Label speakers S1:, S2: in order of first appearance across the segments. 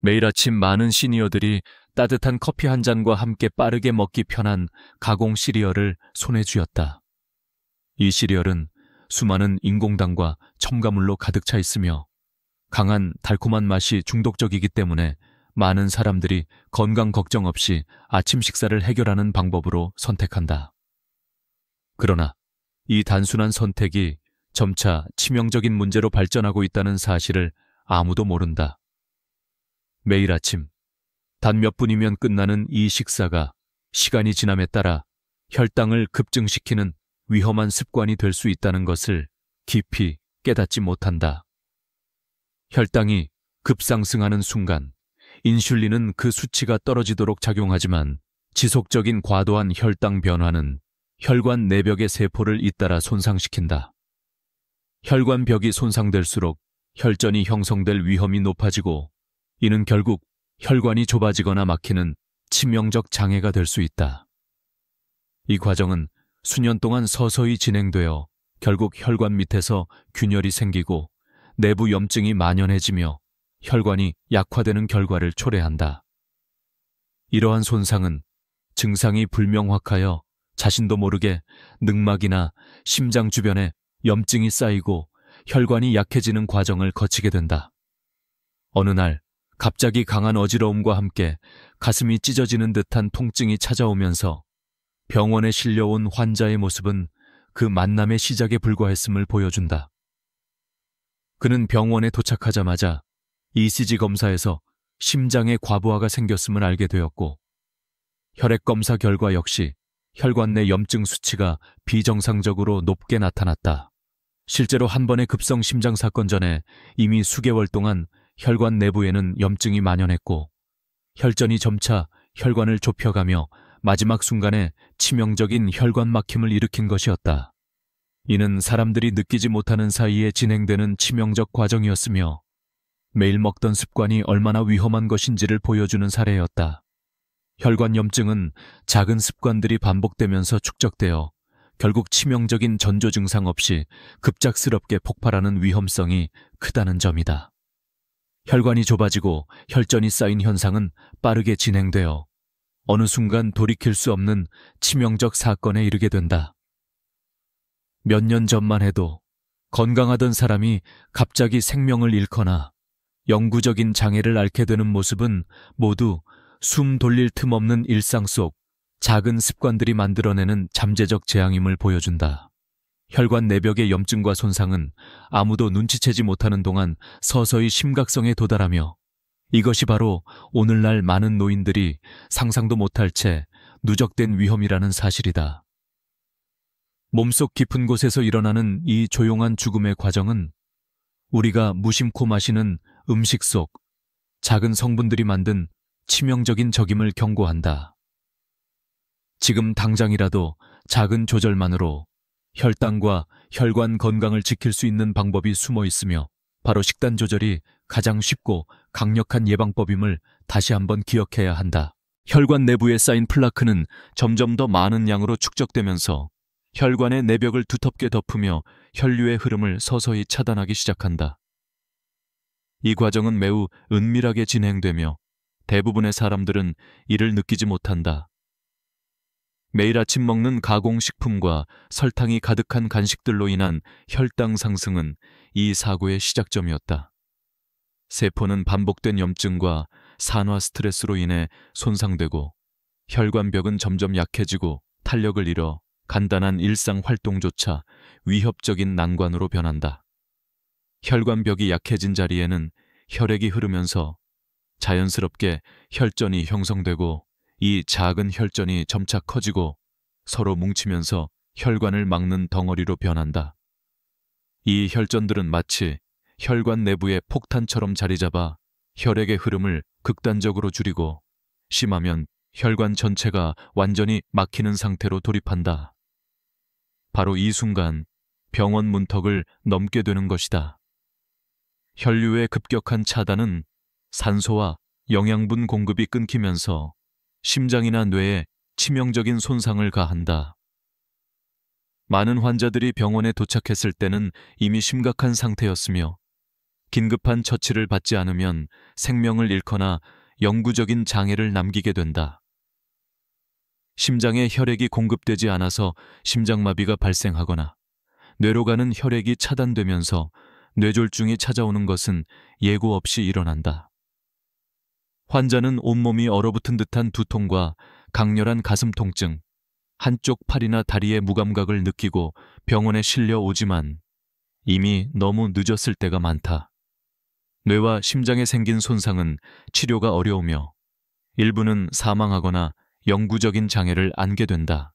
S1: 매일 아침 많은 시니어들이 따뜻한 커피 한 잔과 함께 빠르게 먹기 편한 가공 시리얼을 손에 쥐었다. 이 시리얼은 수많은 인공당과 첨가물로 가득 차 있으며 강한 달콤한 맛이 중독적이기 때문에 많은 사람들이 건강 걱정 없이 아침 식사를 해결하는 방법으로 선택한다. 그러나 이 단순한 선택이 점차 치명적인 문제로 발전하고 있다는 사실을 아무도 모른다. 매일 아침 단 몇 분이면 끝나는 이 식사가 시간이 지남에 따라 혈당을 급증시키는 위험한 습관이 될 수 있다는 것을 깊이 깨닫지 못한다. 혈당이 급상승하는 순간 인슐린은 그 수치가 떨어지도록 작용하지만 지속적인 과도한 혈당 변화는 혈관 내벽의 세포를 잇따라 손상시킨다. 혈관벽이 손상될수록 혈전이 형성될 위험이 높아지고 이는 결국 혈관이 좁아지거나 막히는 치명적 장애가 될 수 있다. 이 과정은 수년 동안 서서히 진행되어 결국 혈관 밑에서 균열이 생기고 내부 염증이 만연해지며 혈관이 약화되는 결과를 초래한다. 이러한 손상은 증상이 불명확하여 자신도 모르게 늑막이나 심장 주변에 염증이 쌓이고 혈관이 약해지는 과정을 거치게 된다. 어느 날 갑자기 강한 어지러움과 함께 가슴이 찢어지는 듯한 통증이 찾아오면서 병원에 실려온 환자의 모습은 그 만남의 시작에 불과했음을 보여준다. 그는 병원에 도착하자마자 ECG 검사에서 심장에 과부하가 생겼음을 알게 되었고 혈액 검사 결과 역시 혈관 내 염증 수치가 비정상적으로 높게 나타났다. 실제로 한 번의 급성 심장 사건 전에 이미 수개월 동안 혈관 내부에는 염증이 만연했고 혈전이 점차 혈관을 좁혀가며 마지막 순간에 치명적인 혈관 막힘을 일으킨 것이었다. 이는 사람들이 느끼지 못하는 사이에 진행되는 치명적 과정이었으며 매일 먹던 습관이 얼마나 위험한 것인지를 보여주는 사례였다. 혈관 염증은 작은 습관들이 반복되면서 축적되어 결국 치명적인 전조 증상 없이 급작스럽게 폭발하는 위험성이 크다는 점이다. 혈관이 좁아지고 혈전이 쌓인 현상은 빠르게 진행되어 어느 순간 돌이킬 수 없는 치명적 사건에 이르게 된다. 몇 년 전만 해도 건강하던 사람이 갑자기 생명을 잃거나 영구적인 장애를 앓게 되는 모습은 모두 숨 돌릴 틈 없는 일상 속 작은 습관들이 만들어내는 잠재적 재앙임을 보여준다. 혈관 내벽의 염증과 손상은 아무도 눈치채지 못하는 동안 서서히 심각성에 도달하며 이것이 바로 오늘날 많은 노인들이 상상도 못할 채 누적된 위험이라는 사실이다. 몸속 깊은 곳에서 일어나는 이 조용한 죽음의 과정은 우리가 무심코 마시는 음식 속 작은 성분들이 만든 치명적인 적임을 경고한다. 지금 당장이라도 작은 조절만으로 혈당과 혈관 건강을 지킬 수 있는 방법이 숨어 있으며 바로 식단 조절이 가장 쉽고 강력한 예방법임을 다시 한번 기억해야 한다. 혈관 내부에 쌓인 플라크는 점점 더 많은 양으로 축적되면서 혈관의 내벽을 두텁게 덮으며 혈류의 흐름을 서서히 차단하기 시작한다. 이 과정은 매우 은밀하게 진행되며 대부분의 사람들은 이를 느끼지 못한다. 매일 아침 먹는 가공식품과 설탕이 가득한 간식들로 인한 혈당 상승은 이 사고의 시작점이었다. 세포는 반복된 염증과 산화 스트레스로 인해 손상되고 혈관벽은 점점 약해지고 탄력을 잃어 간단한 일상 활동조차 위협적인 난관으로 변한다. 혈관벽이 약해진 자리에는 혈액이 흐르면서 자연스럽게 혈전이 형성되고 이 작은 혈전이 점차 커지고 서로 뭉치면서 혈관을 막는 덩어리로 변한다. 이 혈전들은 마치 혈관 내부의 폭탄처럼 자리잡아 혈액의 흐름을 극단적으로 줄이고 심하면 혈관 전체가 완전히 막히는 상태로 돌입한다. 바로 이 순간 병원 문턱을 넘게 되는 것이다. 혈류의 급격한 차단은 산소와 영양분 공급이 끊기면서 심장이나 뇌에 치명적인 손상을 가한다. 많은 환자들이 병원에 도착했을 때는 이미 심각한 상태였으며 긴급한 처치를 받지 않으면 생명을 잃거나 영구적인 장애를 남기게 된다. 심장에 혈액이 공급되지 않아서 심장마비가 발생하거나 뇌로 가는 혈액이 차단되면서 뇌졸중이 찾아오는 것은 예고 없이 일어난다. 환자는 온몸이 얼어붙은 듯한 두통과 강렬한 가슴 통증, 한쪽 팔이나 다리의 무감각을 느끼고 병원에 실려오지만 이미 너무 늦었을 때가 많다. 뇌와 심장에 생긴 손상은 치료가 어려우며 일부는 사망하거나 영구적인 장애를 안게 된다.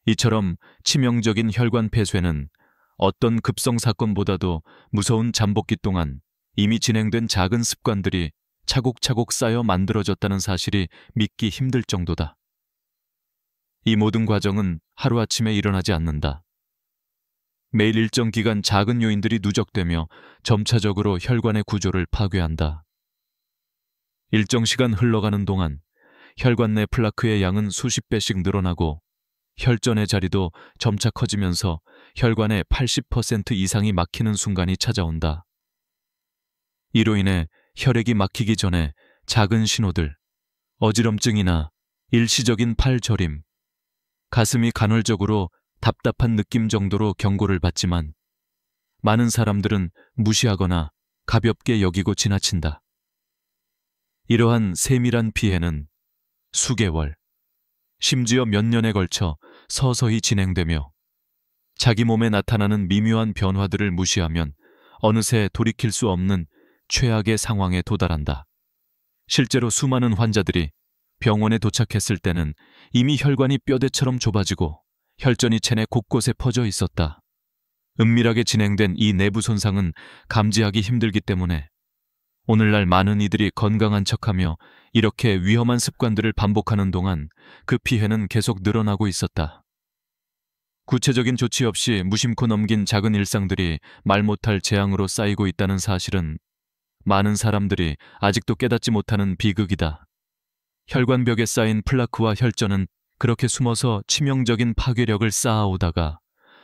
S1: 이처럼 치명적인 혈관 폐쇄는 어떤 급성 사건보다도 무서운 잠복기 동안 이미 진행된 작은 습관들이 차곡차곡 쌓여 만들어졌다는 사실이 믿기 힘들 정도다. 이 모든 과정은 하루아침에 일어나지 않는다. 매일 일정 기간 작은 요인들이 누적되며 점차적으로 혈관의 구조를 파괴한다. 일정 시간 흘러가는 동안 혈관 내 플라크의 양은 수십 배씩 늘어나고 혈전의 자리도 점차 커지면서 혈관의 80% 이상이 막히는 순간이 찾아온다. 이로 인해 혈액이 막히기 전에 작은 신호들, 어지럼증이나 일시적인 팔 저림, 가슴이 간헐적으로 답답한 느낌 정도로 경고를 받지만 많은 사람들은 무시하거나 가볍게 여기고 지나친다. 이러한 세밀한 피해는 수개월, 심지어 몇 년에 걸쳐 서서히 진행되며 자기 몸에 나타나는 미묘한 변화들을 무시하면 어느새 돌이킬 수 없는 최악의 상황에 도달한다. 실제로 수많은 환자들이 병원에 도착했을 때는 이미 혈관이 뼈대처럼 좁아지고 혈전이 체내 곳곳에 퍼져 있었다. 은밀하게 진행된 이 내부 손상은 감지하기 힘들기 때문에 오늘날 많은 이들이 건강한 척하며 이렇게 위험한 습관들을 반복하는 동안 그 피해는 계속 늘어나고 있었다. 구체적인 조치 없이 무심코 넘긴 작은 일상들이 말 못할 재앙으로 쌓이고 있다는 사실은 많은 사람들이 아직도 깨닫지 못하는 비극이다. 혈관벽에 쌓인 플라크와 혈전은 그렇게 숨어서 치명적인 파괴력을 쌓아오다가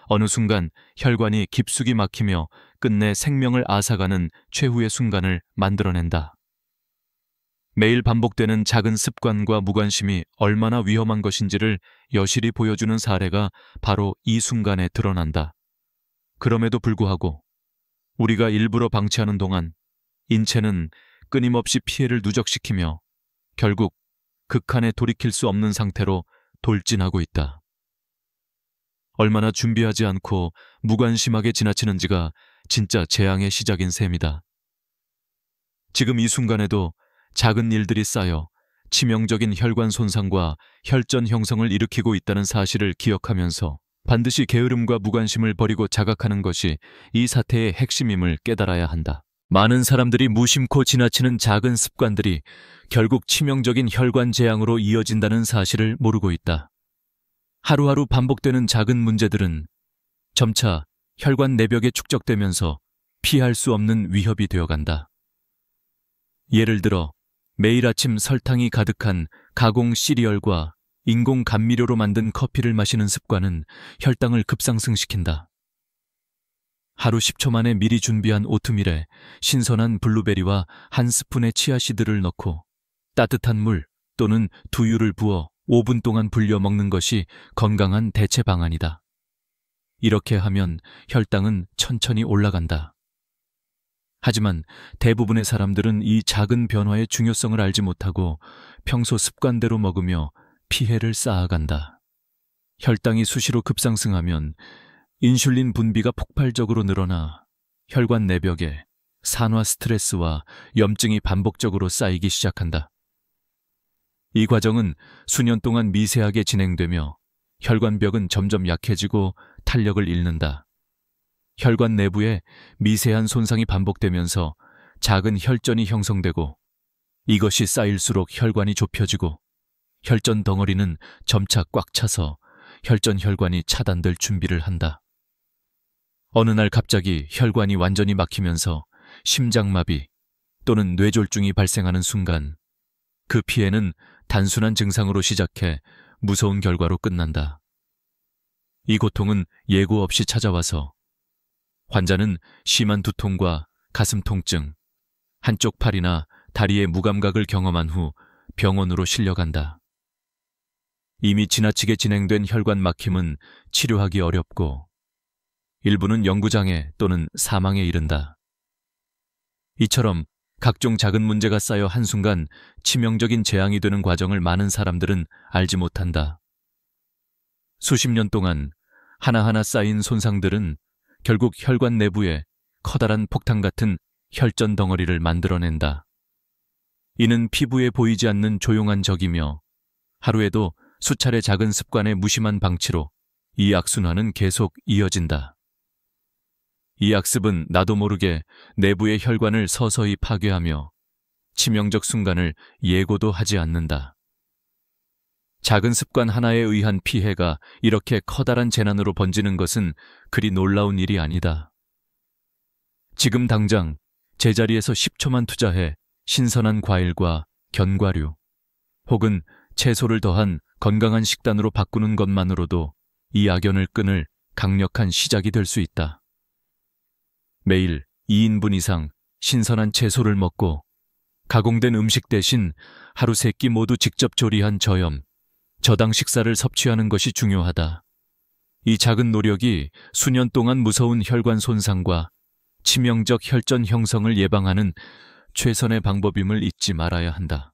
S1: 어느 순간 혈관이 깊숙이 막히며 끝내 생명을 앗아가는 최후의 순간을 만들어낸다. 매일 반복되는 작은 습관과 무관심이 얼마나 위험한 것인지를 여실히 보여주는 사례가 바로 이 순간에 드러난다. 그럼에도 불구하고 우리가 일부러 방치하는 동안 인체는 끊임없이 피해를 누적시키며 결국 극한에 돌이킬 수 없는 상태로 돌진하고 있다. 얼마나 준비하지 않고 무관심하게 지나치는지가 진짜 재앙의 시작인 셈이다. 지금 이 순간에도 작은 일들이 쌓여 치명적인 혈관 손상과 혈전 형성을 일으키고 있다는 사실을 기억하면서 반드시 게으름과 무관심을 버리고 자각하는 것이 이 사태의 핵심임을 깨달아야 한다. 많은 사람들이 무심코 지나치는 작은 습관들이 결국 치명적인 혈관 재앙으로 이어진다는 사실을 모르고 있다. 하루하루 반복되는 작은 문제들은 점차 혈관 내벽에 축적되면서 피할 수 없는 위협이 되어간다. 예를 들어 매일 아침 설탕이 가득한 가공 시리얼과 인공 감미료로 만든 커피를 마시는 습관은 혈당을 급상승시킨다. 하루 10초 만에 미리 준비한 오트밀에 신선한 블루베리와 한 스푼의 치아씨드를 넣고 따뜻한 물 또는 두유를 부어 5분 동안 불려 먹는 것이 건강한 대체 방안이다. 이렇게 하면 혈당은 천천히 올라간다. 하지만 대부분의 사람들은 이 작은 변화의 중요성을 알지 못하고 평소 습관대로 먹으며 피해를 쌓아간다. 혈당이 수시로 급상승하면 인슐린 분비가 폭발적으로 늘어나 혈관 내벽에 산화 스트레스와 염증이 반복적으로 쌓이기 시작한다. 이 과정은 수년 동안 미세하게 진행되며 혈관벽은 점점 약해지고 탄력을 잃는다. 혈관 내부에 미세한 손상이 반복되면서 작은 혈전이 형성되고 이것이 쌓일수록 혈관이 좁혀지고 혈전 덩어리는 점차 꽉 차서 혈전 혈관이 차단될 준비를 한다. 어느 날 갑자기 혈관이 완전히 막히면서 심장마비 또는 뇌졸중이 발생하는 순간 그 피해는 단순한 증상으로 시작해 무서운 결과로 끝난다. 이 고통은 예고 없이 찾아와서 환자는 심한 두통과 가슴 통증, 한쪽 팔이나 다리의 무감각을 경험한 후 병원으로 실려간다. 이미 지나치게 진행된 혈관 막힘은 치료하기 어렵고 일부는 영구장애 또는 사망에 이른다. 이처럼 각종 작은 문제가 쌓여 한순간 치명적인 재앙이 되는 과정을 많은 사람들은 알지 못한다. 수십 년 동안 하나하나 쌓인 손상들은 결국 혈관 내부에 커다란 폭탄 같은 혈전 덩어리를 만들어낸다. 이는 피부에 보이지 않는 조용한 적이며 하루에도 수차례 작은 습관의 무심한 방치로 이 악순환은 계속 이어진다. 이 악습은 나도 모르게 내부의 혈관을 서서히 파괴하며 치명적 순간을 예고도 하지 않는다. 작은 습관 하나에 의한 피해가 이렇게 커다란 재난으로 번지는 것은 그리 놀라운 일이 아니다. 지금 당장 제자리에서 10초만 투자해 신선한 과일과 견과류 혹은 채소를 더한 건강한 식단으로 바꾸는 것만으로도 이 악연을 끊을 강력한 시작이 될 수 있다. 매일 2인분 이상 신선한 채소를 먹고 가공된 음식 대신 하루 3끼 모두 직접 조리한 저염, 저당 식사를 섭취하는 것이 중요하다. 이 작은 노력이 수년 동안 무서운 혈관 손상과 치명적 혈전 형성을 예방하는 최선의 방법임을 잊지 말아야 한다.